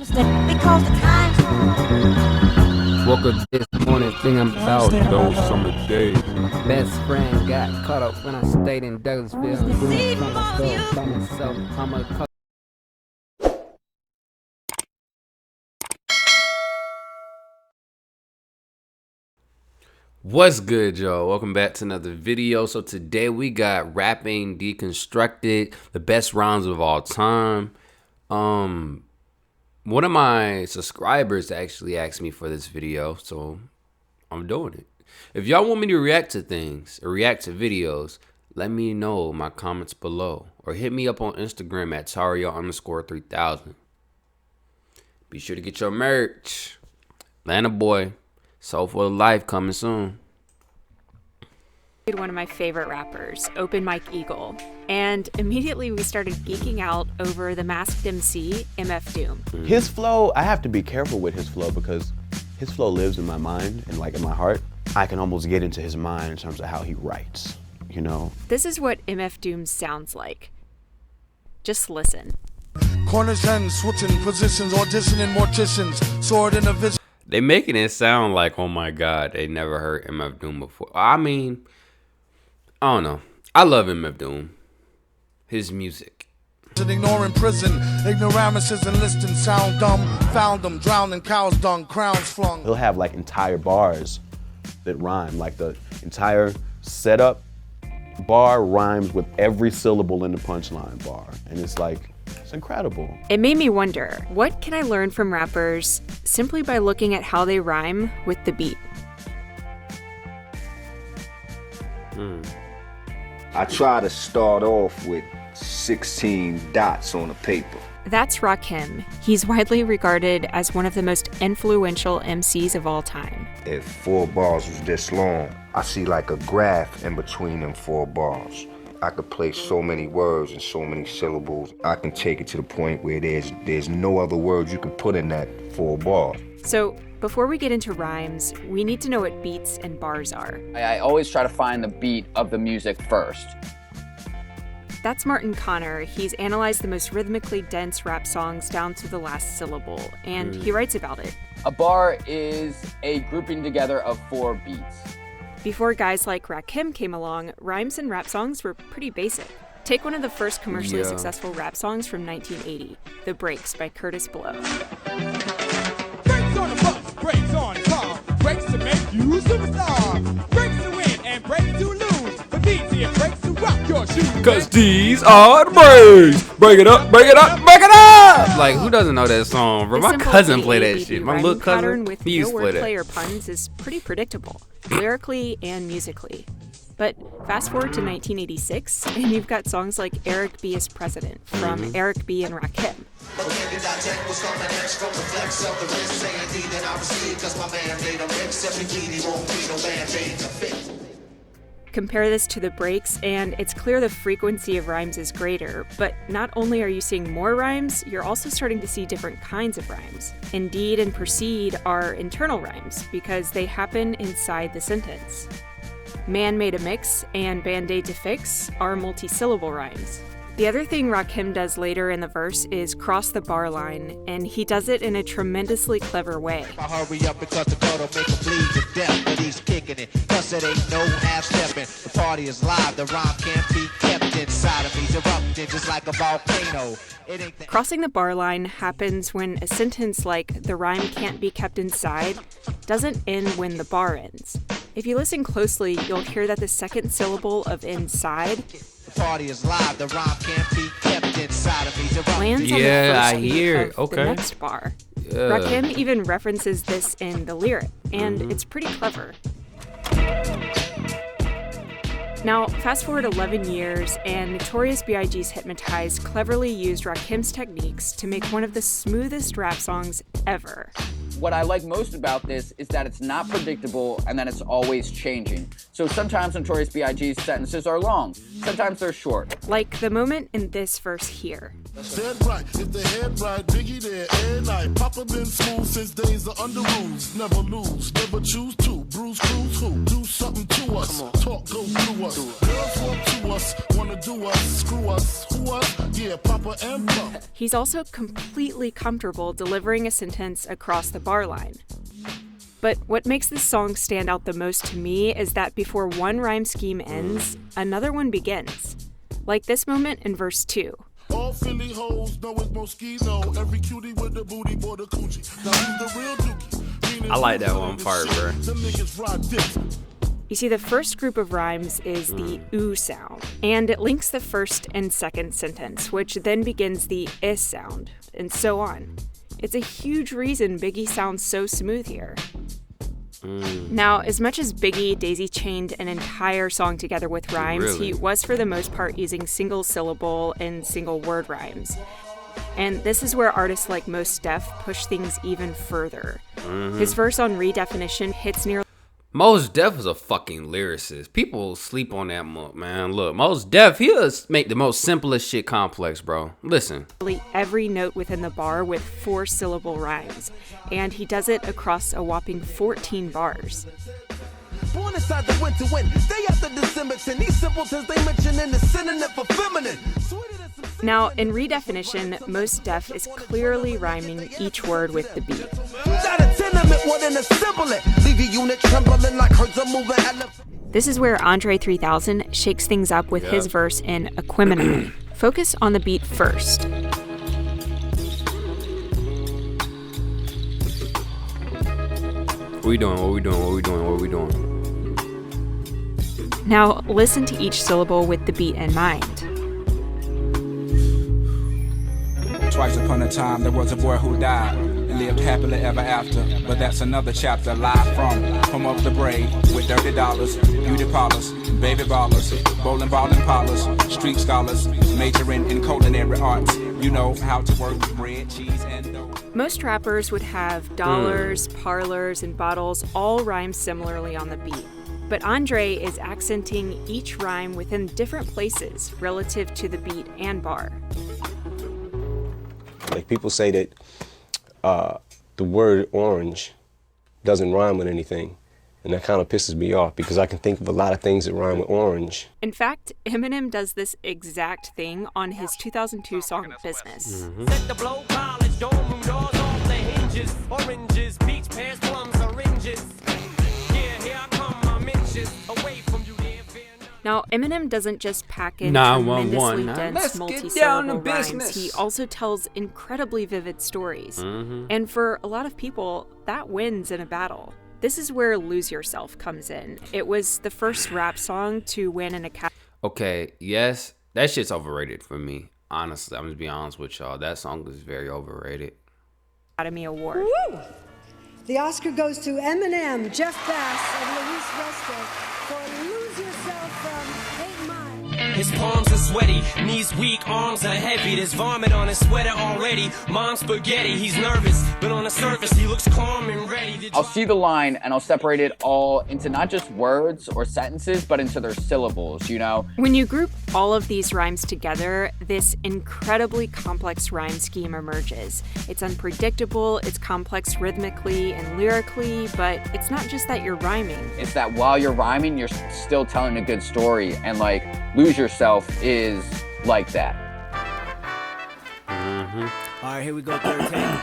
Because the times Woke up this morning thinking about Those summer days. best friend got caught up when I stayed in Douglasville. Doing something stuff by myself. I'm a What's good, y'all? Welcome back to another video. So today we got rapping deconstructed, the best rhymes of all time. One of my subscribers actually asked me for this video, so I'm doing it. If y'all want me to react to things or react to videos, let me know in my comments below or hit me up on Instagram at Tario_3000. Be sure to get your merch. Atlanta boy. Soul for Life coming soon. One of my favorite rappers, Open Mike Eagle, and immediately we started geeking out over the masked MC, MF Doom. His flow, I have to be careful with his flow because his flow lives in my mind and like in my heart. I can almost get into his mind in terms of how he writes, you know? This is what MF Doom sounds like. Just listen. Corners and switching positions, auditioning morticians, sword in a vision. They making it sound like, oh my God, they never heard MF Doom before. I mean, I don't know. I love MF Doom. His music. Ignoring prison, ignoramuses enlisting, sound dumb, found them, drowning cows dung, crowns flung. He'll have like entire bars that rhyme, like the entire setup bar rhymes with every syllable in the punchline bar. And it's like, it's incredible. It made me wonder, what can I learn from rappers simply by looking at how they rhyme with the beat? I try to start off with 16 dots on a paper. That's Rakim. He's widely regarded as one of the most influential MCs of all time. If 4 bars was this long, I see like a graph in between them 4 bars. I could place so many words and so many syllables. I can take it to the point where there's no other words you can put in that 4 bars. So before we get into rhymes, we need to know what beats and bars are. I always try to find the beat of the music first. That's Martin Connor. He's analyzed the most rhythmically dense rap songs down to the last syllable, and he writes about it. A bar is a grouping together of 4 beats. Before guys like Rakim came along, rhymes in rap songs were pretty basic. Take one of the first commercially successful rap songs from 1980, The Breaks by Curtis Blow. Brakes on a bus, brakes on a car, brakes to make you superstar, brakes to win and brakes to lose, but these here brakes to rock your shoes. Cause these are the breaks. Break it up, break it up, break it up. Like, who doesn't know that song, bro? The My simple cousin play that AABB shit. My rhyming little cousin, pattern with he used no to play wordplay that. or puns is pretty predictable, lyrically and musically. But fast forward to 1986, and you've got songs like Eric B. is President from Eric B. and Rakim. Compare this to The Breaks, and it's clear the frequency of rhymes is greater, but not only are you seeing more rhymes, you're also starting to see different kinds of rhymes. Indeed and proceed are internal rhymes, because they happen inside the sentence. Man made a mix and Band-Aid to fix are multi-syllable rhymes. The other thing Rakim does later in the verse is cross the bar line, and he does it in a tremendously clever way. I hurry up because the cut'll make him bleed to death, but he's kicking it, cause it ain't no half-stepping. The party is live, the rhyme can't be kept inside of me, erupting just like a volcano. It ain't the Crossing the bar line happens when a sentence like "the rhyme can't be kept inside" doesn't end when the bar ends. If you listen closely, you'll hear that the second syllable of inside party is live, the rhyme can't be kept inside of me, erupting. lands on Yeah, the I first beat hear of it. Okay. the next bar. Yeah. Rakim even references this in the lyric, and it's pretty clever. Now, fast forward 11 years, and Notorious B.I.G.'s Hypnotized cleverly used Rakim's techniques to make one of the smoothest rap songs ever. What I like most about this is that it's not predictable and that it's always changing. So sometimes Notorious B.I.G's sentences are long, sometimes they're short. Like the moment in this verse here. Dead right, if the head right, Biggie there, and I. Papa been smooth since days of under rules. Never lose, never choose to. Bruise, cruise, who? Do something to us. Talk, go through us. Girls want to us, wanna do us, screw us, who us? Yeah, Papa and Papa. He's also completely comfortable delivering a sentence across the bar line. But what makes this song stand out the most to me is that before one rhyme scheme ends, another one begins. Like this moment in verse 2. All Philly hoes know it's Moschino. Every cutie with the booty for the coochie. Now who's the real dookie? I like that one part, bro. Them niggas ride dicks. You see, the first group of rhymes is the oo sound, and it links the first and second sentence, which then begins the is sound, and so on. It's a huge reason Biggie sounds so smooth here. Now, as much as Biggie daisy-chained an entire song together with rhymes, Really? he was for the most part using single-syllable and single-word rhymes. And this is where artists like Mos Def push things even further. His verse on Redefinition hits nearly Mos Def is a fucking lyricist. People sleep on that, man. Look, Mos Def, he'll make the most simplest shit complex, bro. Listen. every note within the bar with 4-syllable rhymes, and he does it across a whopping 14 bars. Born inside the winter wind, stay after December 10. These simpletons they mention in the synonym for feminine. Now, in Redefinition, Mos Def is clearly rhyming each word with the beat. This is where Andre 3000 shakes things up with his verse in Equimini. Focus on the beat first. What we doing? What we doing? What we doing? What we doing? Now, listen to each syllable with the beat in mind. Twice upon a time, there was a boy who died and lived happily ever after. But that's another chapter, live from home of the brave, with dirty dollars, beauty parlors, baby ballers, bowling ball and parlors, street scholars, majoring in culinary arts. You know how to work with bread, cheese, and dough. Most rappers would have dollars, parlors, and bottles all rhyme similarly on the beat. But Andre is accenting each rhyme within different places relative to the beat and bar. Like people say that the word orange doesn't rhyme with anything. And that kind of pisses me off because I can think of a lot of things that rhyme with orange. In fact, Eminem does this exact thing on his 2002 song Business. Set the blow, polish, dome room doors off the hinges. Oranges, peach, pears, plums, oranges. Yeah, here I come, my inches away from you there. Now, Eminem doesn't just pack in 911. tremendously dense Let's get multi-syllable down to rhymes. business. He also tells incredibly vivid stories. And for a lot of people, that wins in a battle. This is where Lose Yourself comes in. It was the first rap song to win an Academy. Okay, yes, that shit's overrated for me. Honestly, I'm just being honest with y'all. That song is very overrated. Academy Award. Woo! The Oscar goes to Eminem, Jeff Bass, and Luis Resta for Lose Yourself from 8 Mile. His palms are sweaty, knees weak, arms are heavy. There's vomit on his sweater already. Mom's spaghetti, he's nervous, but on the surface he looks calm and ready. I'll see the line and I'll separate it all into not just words or sentences, but into their syllables, you know? When you group all of these rhymes together, this incredibly complex rhyme scheme emerges. It's unpredictable, it's complex rhythmically and lyrically, but it's not just that you're rhyming. It's that while you're rhyming, you're still telling a good story, and like, Lose Yourself is like that. All right, here we go, third take.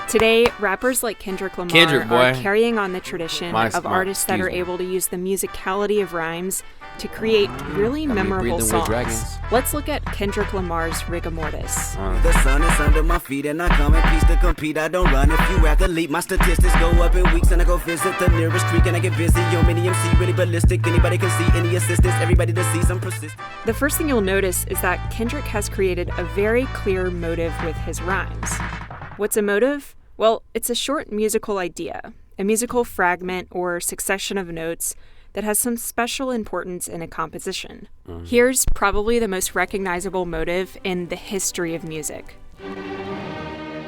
Today, rappers like Kendrick Lamar Kendrick, boy. are carrying on the tradition of artists that are excuse me. able to use the musicality of rhymes to create really memorable breathing with songs. dragons. Let's look at Kendrick Lamar's Riga Mortis. The sun is under my feet and I come in peace to compete. I don't run if you have to leap. My statistics go up in weeks and I go visit the nearest creek and I get busy. Yo, mini MC, really ballistic. Anybody can see any assistance. Everybody to see some persistence. The first thing you'll notice is that Kendrick has created a very clear motive with his rhymes. What's a motive? Well, it's a short musical idea, a musical fragment or succession of notes that has some special importance in a composition. Here's probably the most recognizable motive in the history of music.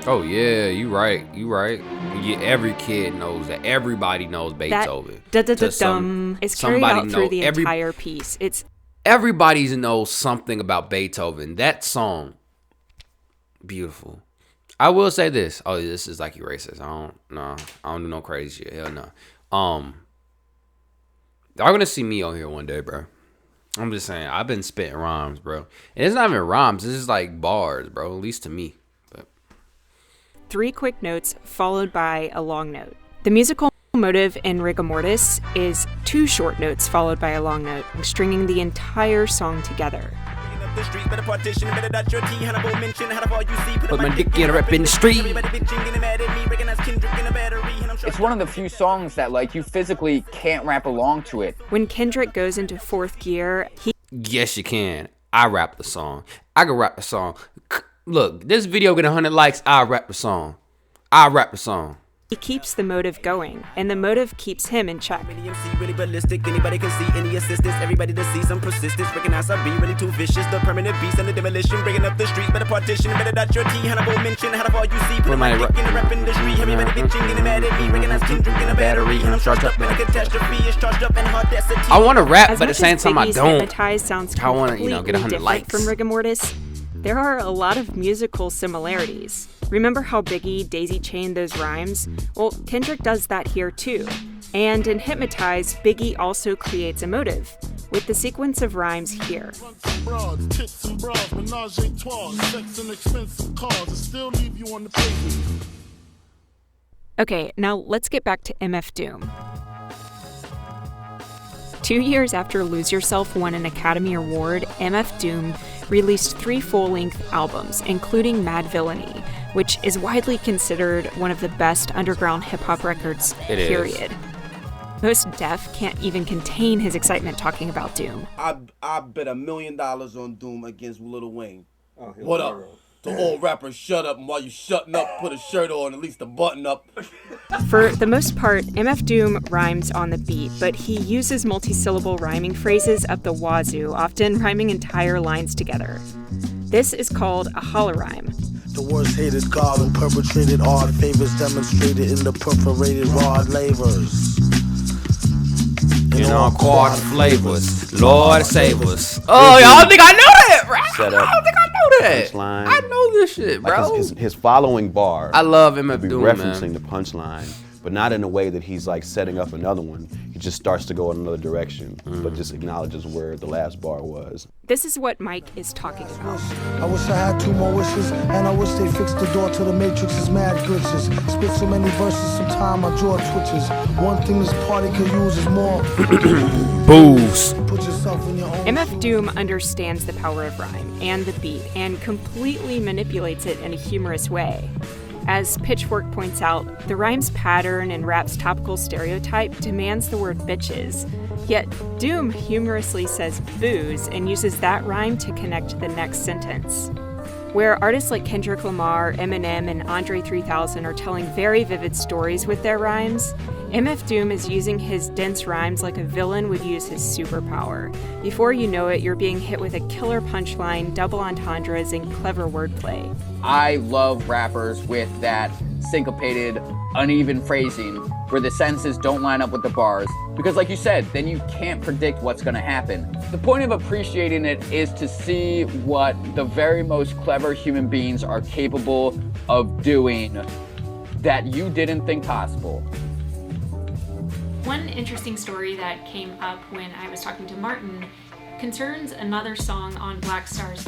Oh yeah, you right. Yeah, every kid knows that. Everybody knows Beethoven. That is carried out through the entire piece. Everybody knows something about Beethoven. That song, beautiful. I will say this. Oh, this is like you racist. I don't do no crazy shit. Hell no. Y'all gonna see me on here one day, bro. I'm just saying. I've been spitting rhymes, bro. And it's not even rhymes. It's just like bars, bro. At least to me. 3 quick notes followed by a long note. The musical motive in riga mortis is 2 short notes followed by a long note, stringing the entire song together. Put my dick in a rep in the street. It's one of the few songs that like you physically can't rap along to it. When Kendrick goes into 4th gear, yes, you can. I rap the song. I can rap the song. Look, this video get 100 likes. I rap the song. He keeps the motive going, and the motive keeps him in check. Anybody can see any assistance. Everybody to see some persistence. Recognize I be really too vicious. The permanent beast and the demolition. Bringing up the street. Better partition. Better dot your T. Hannibal mention. How far you see. Put my dick in the rap industry. Everybody bitching. Getting mad at me. Recognize Kendrick in a battery. And I'm charged up in a catastrophe. It's charged up in audacity. I want to rap, As but at the same time I don't. Hypnotize sounds I want to, completely get 100 likes from rigor mortis. There are a lot of musical similarities. Remember how Biggie daisy-chained those rhymes? Well, Kendrick does that here too. And in Hypnotize, Biggie also creates a motive, with the sequence of rhymes here. Okay, now let's get back to MF Doom. 2 years after Lose Yourself won an Academy Award, MF Doom released 3 full-length albums, including Mad Villainy, which is widely considered one of the best underground hip-hop records, period. Most deaf can't even contain his excitement talking about Doom. I bet $1 million on Doom against Lil Wayne. What up? The old rapper, shut up, and while you shutting up, put a shirt on, at least a button up. For the most part, MF Doom rhymes on the beat, but he uses multi-syllable rhyming phrases up the wazoo, often rhyming entire lines together. This is called a holorhyme. The worst hated god who perpetrated odd favors demonstrated in the perforated rod labors. In all quad flavors, Lord save us. Oh, y'all think I know that, bro? I don't think I know that. Punchline. I know this shit, bro. Like his following bar. I love MF Doom, referencing the punchline, but not in a way that he's like setting up another one. He just starts to go in another direction, but just acknowledges where the last bar was. This is what Mike is talking about. I wish I had 2 more wishes, and I wish they fixed the door to the Matrix's mad glitches. Spit so many verses, sometime my jaw twitches. One thing this party could use is more booze. Put yourself in your own. MF Doom understands the power of rhyme and the beat, and completely manipulates it in a humorous way. As Pitchfork points out, the rhyme's pattern and rap's topical stereotype demands the word bitches. Yet, Doom humorously says booze and uses that rhyme to connect to the next sentence. Where artists like Kendrick Lamar, Eminem, and Andre 3000 are telling very vivid stories with their rhymes, MF Doom is using his dense rhymes like a villain would use his superpower. Before you know it, you're being hit with a killer punchline, double entendres, and clever wordplay. I love rappers with that syncopated, uneven phrasing where the sentences don't line up with the bars, because like you said, then you can't predict what's going to happen. The point of appreciating it is to see what the very most clever human beings are capable of doing that you didn't think possible. One interesting story that came up when I was talking to Martin concerns another song on Black Star's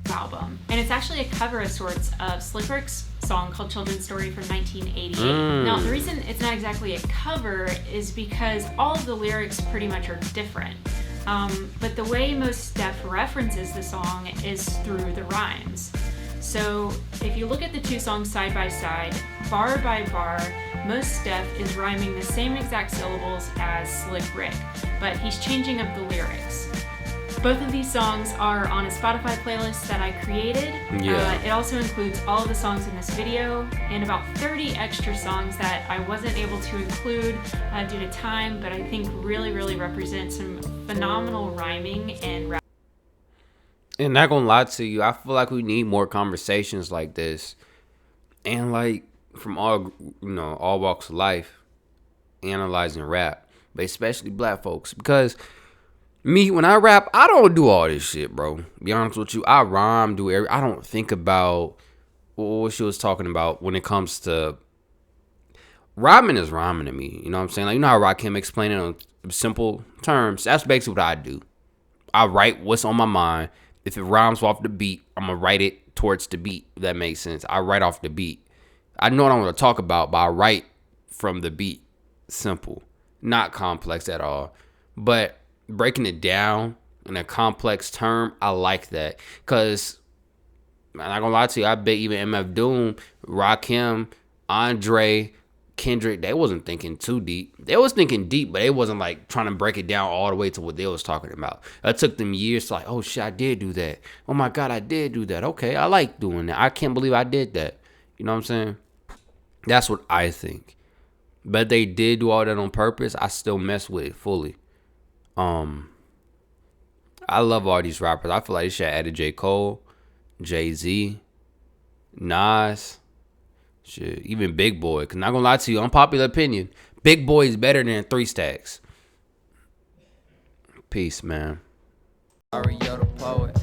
album. And it's actually a cover of sorts of Slick Rick's song called Children's Story from 1988. Now, the reason it's not exactly a cover is because all of the lyrics pretty much are different. But the way most Def references the song is through the rhymes. So if you look at the 2 songs side by side, bar by bar, most Def is rhyming the same exact syllables as Slick Rick, but he's changing up the lyrics. Both of these songs are on a Spotify playlist that I created. It also includes all of the songs in this video and about 30 extra songs that I wasn't able to include due to time, but I think really represent some phenomenal rhyming and rap. And not gonna lie to you, I feel like we need more conversations like this. and like from all all walks of life, analyzing rap, but especially black folks, because me, when I rap, I don't do all this shit, bro. Be honest with you, I rhyme, I don't think about what she was talking about when it comes to rhyming. Is rhyming to me, you know what I'm saying? Like, you know how Rakim explain it on simple terms. That's basically what I do. I write what's on my mind. If it rhymes off the beat, I'm gonna write it towards the beat. If that makes sense. I write off the beat. I know what I want to talk about, but I write from the beat. Simple, not complex at all. But breaking it down in a complex term, I like that. Cause I'm not gonna lie to you, I bet even MF Doom, Rakim, Andre, Kendrick, they wasn't thinking too deep. They was thinking deep, but they wasn't like trying to break it down all the way to what they was talking about. It took them years to like, oh shit, I did do that. Oh my God, I did do that. Okay, I like doing that. I can't believe I did that. You know what I'm saying? That's what I think. But they did do all that on purpose. I still mess with it fully. I love all these rappers. I feel like they should have added J. Cole, Jay-Z, Nas, shit, even Big Boy. Cause not gonna lie to you, unpopular opinion, Big Boy is better than 3 Stacks. Peace, man. Mario the poet.